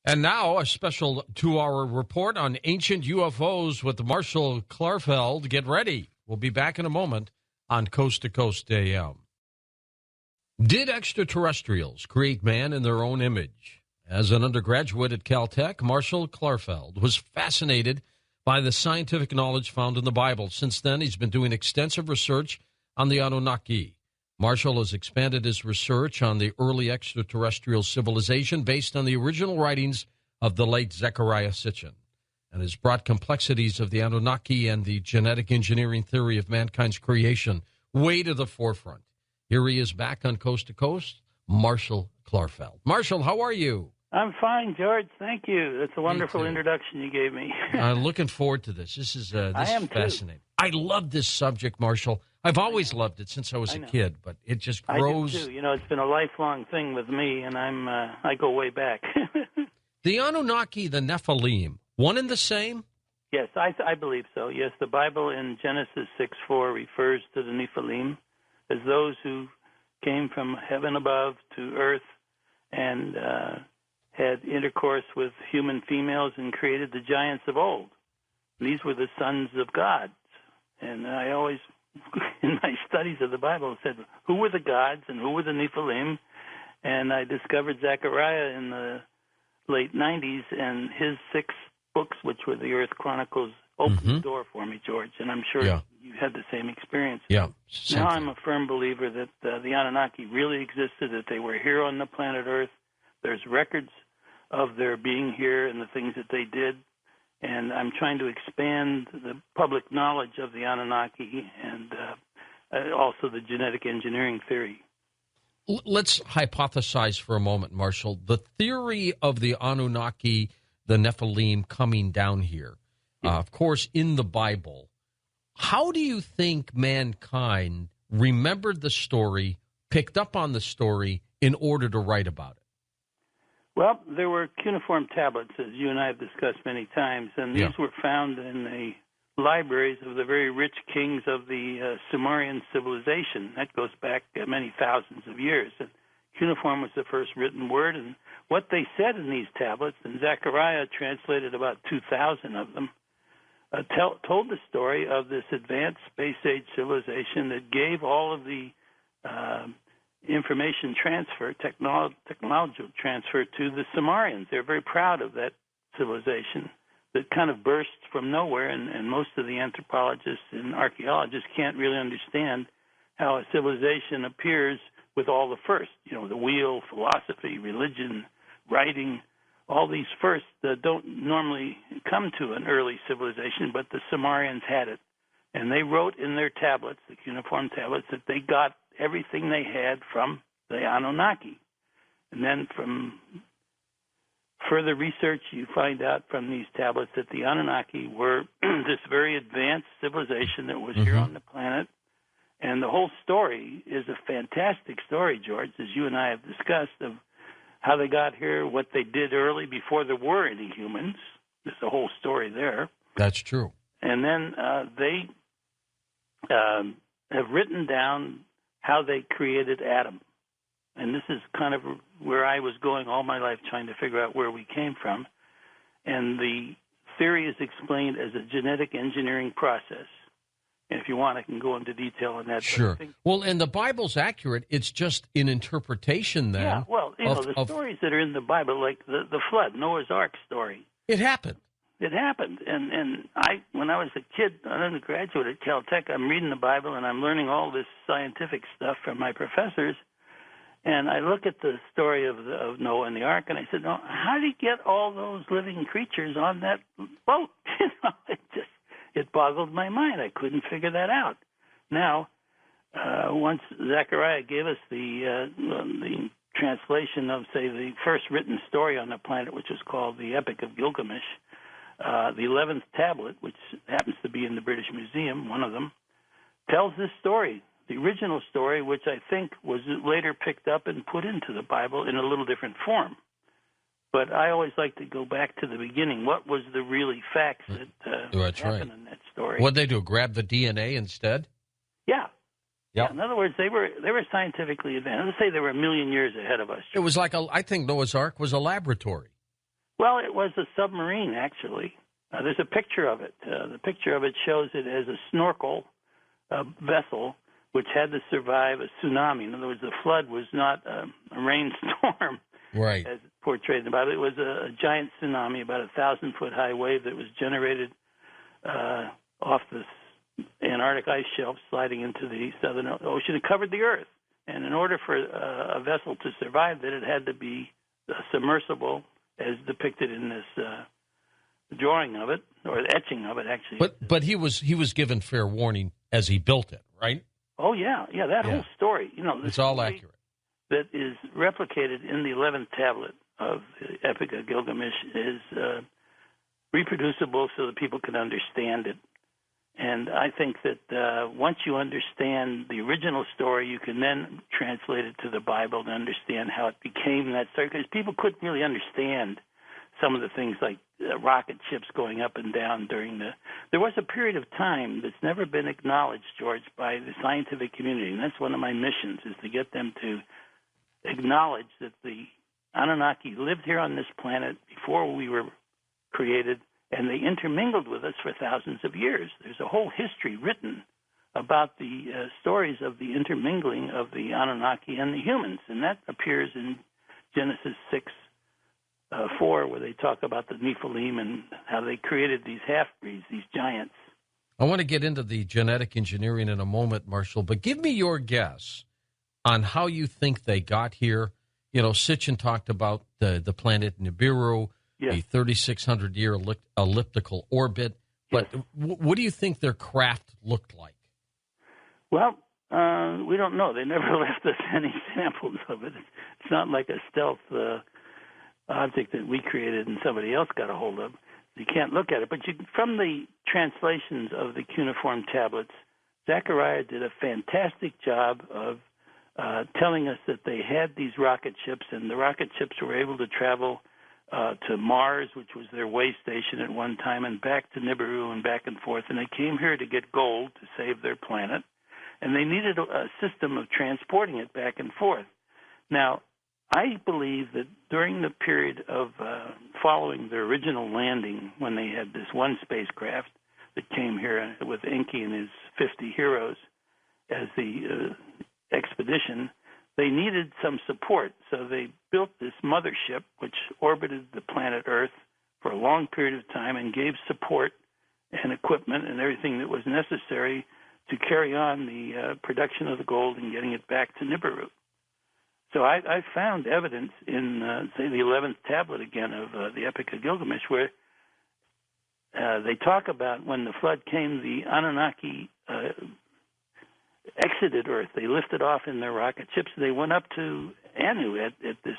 And now a special 2-hour report on ancient UFOs with Marshall Klarfeld. Get ready. We'll be back in a moment on Coast to Coast AM. Did extraterrestrials create man in their own image? As an undergraduate at Caltech, Marshall Klarfeld was fascinated by the scientific knowledge found in the Bible. Since then, he's been doing extensive research on the Anunnaki. Marshall has expanded his research on the early extraterrestrial civilization based on the original writings of the late Zecharia Sitchin, and has brought complexities of the Anunnaki and the genetic engineering theory of mankind's creation way to the forefront. Here he is back on Coast to Coast, Marshall Klarfeld. Marshall, how are you? I'm fine, George. Thank you. That's a wonderful introduction you gave me. I'm looking forward to this. This is fascinating. I love this subject, Marshall. I've always loved it since I was a kid, but it just grows. I do too. You know, it's been a lifelong thing with me, and I go way back. The Anunnaki, the Nephilim, one and the same? Yes, I believe so. Yes, the Bible in Genesis 6:4 refers to the Nephilim as those who came from heaven above to earth and had intercourse with human females and created the giants of old. These were the sons of gods. And I always, in my studies of the Bible, said, who were the gods and who were the Nephilim? And I discovered Zechariah in the late 90s, and his 6 books, which were the Earth Chronicles, opened the door for me, George. And I'm sure you had the same experience. Yeah. Now I'm a firm believer that the Anunnaki really existed, that they were here on the planet Earth. There's records of their being here and the things that they did. And I'm trying to expand the public knowledge of the Anunnaki and also the genetic engineering theory. Let's hypothesize for a moment, Marshall. The theory of the Anunnaki, the Nephilim coming down here, of course, in the Bible. How do you think mankind remembered the story, picked up on the story in order to write about it? Well, there were cuneiform tablets, as you and I have discussed many times, and these were found in the libraries of the very rich kings of the Sumerian civilization. That goes back many thousands of years. And cuneiform was the first written word, and what they said in these tablets, and Zechariah translated about 2,000 of them, told the story of this advanced space-age civilization that gave all of the information transfer, technological transfer to the Sumerians. They're very proud of that civilization that kind of burst from nowhere, and most of the anthropologists and archaeologists can't really understand how a civilization appears with all the first, the wheel, philosophy, religion, writing. All these firsts don't normally come to an early civilization, but the Sumerians had it. And they wrote in their tablets, the cuneiform tablets, that they got everything they had from the Anunnaki. And then from further research, you find out from these tablets that the Anunnaki were this very advanced civilization that was here on the planet. And the whole story is a fantastic story, George, as you and I have discussed, of how they got here, what they did early before there were any humans. There's a whole story there. That's true. And then they have written down how they created Adam. And this is kind of where I was going all my life, trying to figure out where we came from. And the theory is explained as a genetic engineering process. And if you want, I can go into detail on that. Sure. Well, and the Bible's accurate. It's just an interpretation then. Yeah, well, the stories that are in the Bible, like the flood, Noah's Ark story. It happened. It happened. And when I was a kid, an undergraduate at Caltech, I'm reading the Bible and I'm learning all this scientific stuff from my professors. And I look at the story of Noah and the Ark, and I said, "No, how did he get all those living creatures on that boat?" It boggled my mind. I couldn't figure that out. Now, once Zechariah gave us the translation of, say, the first written story on the planet, which is called the Epic of Gilgamesh, the 11th tablet, which happens to be in the British Museum, one of them, tells this story, the original story, which I think was later picked up and put into the Bible in a little different form. But I always like to go back to the beginning. What was the really facts that happened in that story? What'd they do, grab the DNA instead? Yeah. Yep. In other words, they were scientifically advanced. Let's say they were a million years ahead of us. It was like I think Noah's Ark was a laboratory. Well, it was a submarine, actually. There's a picture of it. The picture of it shows it as a snorkel vessel, which had to survive a tsunami. In other words, the flood was not a rainstorm, right, as portrayed about it. It was a giant tsunami, about 1,000-foot high wave that was generated off the Antarctic ice shelf, sliding into the Southern Ocean. It covered the Earth. And in order for a vessel to survive that, it had to be submersible, as depicted in this drawing of it, or etching of it, actually. But he was given fair warning as he built it, right? Oh, yeah. That whole story. It's all accurate. That is replicated in the 11th tablet of the Epic of Gilgamesh is reproducible so that people can understand it. And I think that once you understand the original story, you can then translate it to the Bible to understand how it became that story. Because people couldn't really understand some of the things like rocket ships going up and down during There was a period of time that's never been acknowledged, George, by the scientific community. And that's one of my missions, is to get them to acknowledge that the Anunnaki lived here on this planet before we were created, and they intermingled with us for thousands of years. There's a whole history written about the stories of the intermingling of the Anunnaki and the humans, and that appears in Genesis 6:4, where they talk about the Nephilim and how they created these half-breeds, these giants. I want to get into the genetic engineering in a moment, Marshall, but give me your guess on how you think they got here. Sitchin talked about the planet Nibiru, yes, a 3,600-year elliptical orbit. But yes, what do you think their craft looked like? Well, we don't know. They never left us any samples of it. It's not like a stealth object that we created and somebody else got a hold of. You can't look at it. But from the translations of the cuneiform tablets, Zechariah did a fantastic job of telling us that they had these rocket ships, and the rocket ships were able to travel to Mars, which was their way station at one time, and back to Nibiru and back and forth. And they came here to get gold to save their planet, and they needed a system of transporting it back and forth. Now, I believe that during the period of following their original landing, when they had this one spacecraft that came here with Enki and his 50 heroes as the expedition, they needed some support. So they built this mothership, which orbited the planet Earth for a long period of time and gave support and equipment and everything that was necessary to carry on the production of the gold and getting it back to Nibiru. So I found evidence in, say, the 11th tablet again of the Epic of Gilgamesh, where they talk about when the flood came, the Anunnaki exited Earth. They lifted off in their rocket ships. They went up to Anu at this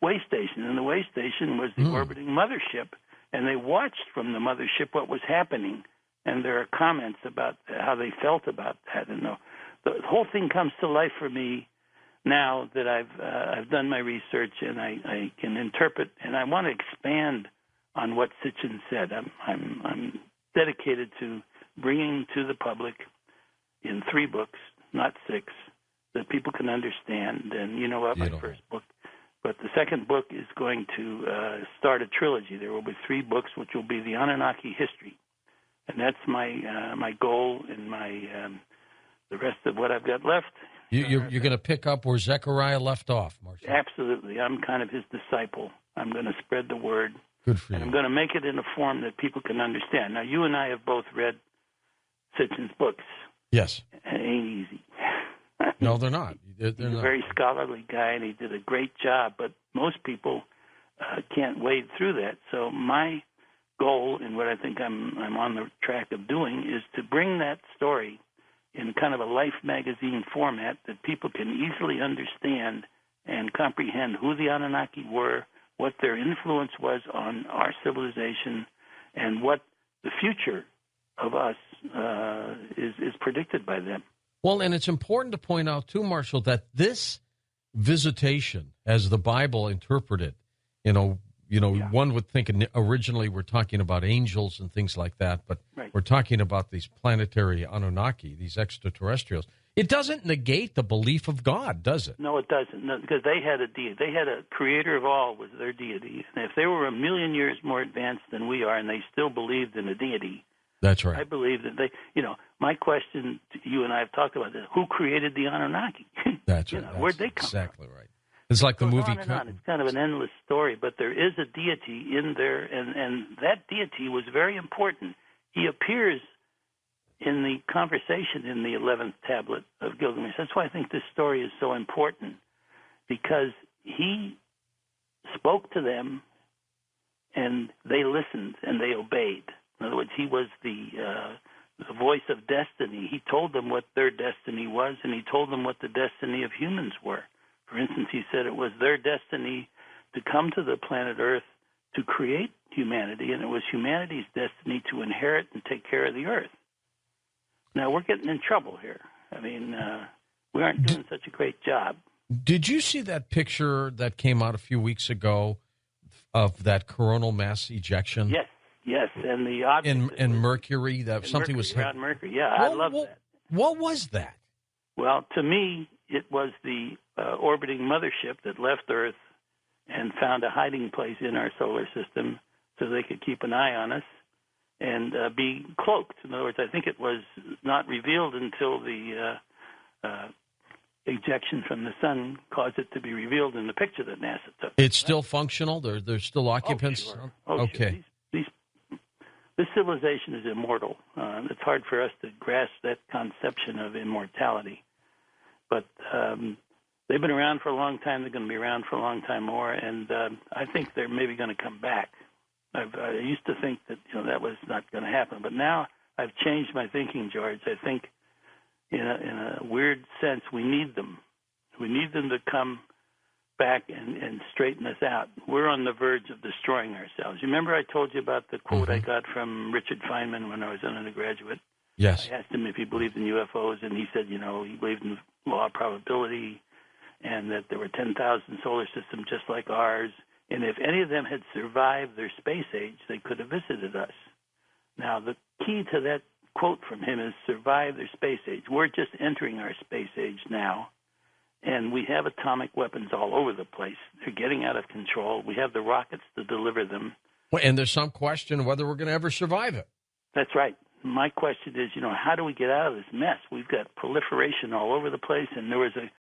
way station, and the way station was the orbiting mothership, and they watched from the mothership what was happening, and there are comments about how they felt about that. And the whole thing comes to life for me now that I've done my research and I can interpret, and I want to expand on what Sitchin said. I'm dedicated to bringing to the public in 3 books, not 6, that people can understand. And you know what, my first book, but the second book is going to start a trilogy. There will be 3 books, which will be the Anunnaki history, and that's my goal and my the rest of what I've got left. You're going to pick up where Zechariah left off, Marshall. Absolutely. I'm kind of his disciple. I'm going to spread the word. Good for you. And I'm going to make it in a form that people can understand. Now, you and I have both read Sitchin's books. Yes. It ain't easy. No, they're not. They're He's not. a very scholarly guy, and he did a great job, but most people can't wade through that. So my goal, and what I think I'm on the track of doing, is to bring that story in kind of a Life magazine format that people can easily understand and comprehend who the Anunnaki were, what their influence was on our civilization, and what the future of us is predicted by them. Well, and it's important to point out, too, Marshall, that this visitation, as the Bible interpreted, one would think originally we're talking about angels and things like that, but right. We're talking about these planetary Anunnaki, these extraterrestrials. It doesn't negate the belief of God, does it? No, it doesn't. No, because they had a deity. They had a creator of all was their deity. And if they were a million years more advanced than we are and they still believed in a deity, that's right. I believe that they, my question to you and I have talked about this, who created the Anunnaki? That's right. Where'd they come exactly from? Right. It's like the movie. On and on. It's kind of an endless story, but there is a deity in there, and that deity was very important. He appears in the conversation in the 11th tablet of Gilgamesh. That's why I think this story is so important, because he spoke to them, and they listened, and they obeyed. In other words, he was the voice of destiny. He told them what their destiny was, and he told them what the destiny of humans were. For instance, he said it was their destiny to come to the planet Earth to create humanity, and it was humanity's destiny to inherit and take care of the Earth. Now, we're getting in trouble here. I mean, we aren't doing such a great job. Did you see that picture that came out a few weeks ago of that coronal mass ejection? Yes, and the object in Mercury, that something was around Mercury. Yeah, I love that. What was that? Well, to me, it was the orbiting mothership that left Earth and found a hiding place in our solar system so they could keep an eye on us and be cloaked. In other words, I think it was not revealed until the ejection from the sun caused it to be revealed in the picture that NASA took. It's still functional? There's still occupants? Oh, sure. Okay. Sure. This civilization is immortal. It's hard for us to grasp that conception of immortality. But they've been around for a long time. They're going to be around for a long time more, and I think they're maybe going to come back. I used to think that that was not going to happen, but now I've changed my thinking, George. I think, in a weird sense, we need them. We need them to come back and straighten us out. We're on the verge of destroying ourselves. You remember I told you about the quote I got from Richard Feynman when I was an undergraduate? Yes. I asked him if he believed in UFOs, and he said, he believed in the law of probability and that there were 10,000 solar systems just like ours, and if any of them had survived their space age, they could have visited us. Now, the key to that quote from him is survive their space age. We're just entering our space age now, and we have atomic weapons all over the place. They're getting out of control. We have the rockets to deliver them. Well, and there's some question whether we're going to ever survive it. That's right. My question is, how do we get out of this mess? We've got proliferation all over the place, and there was a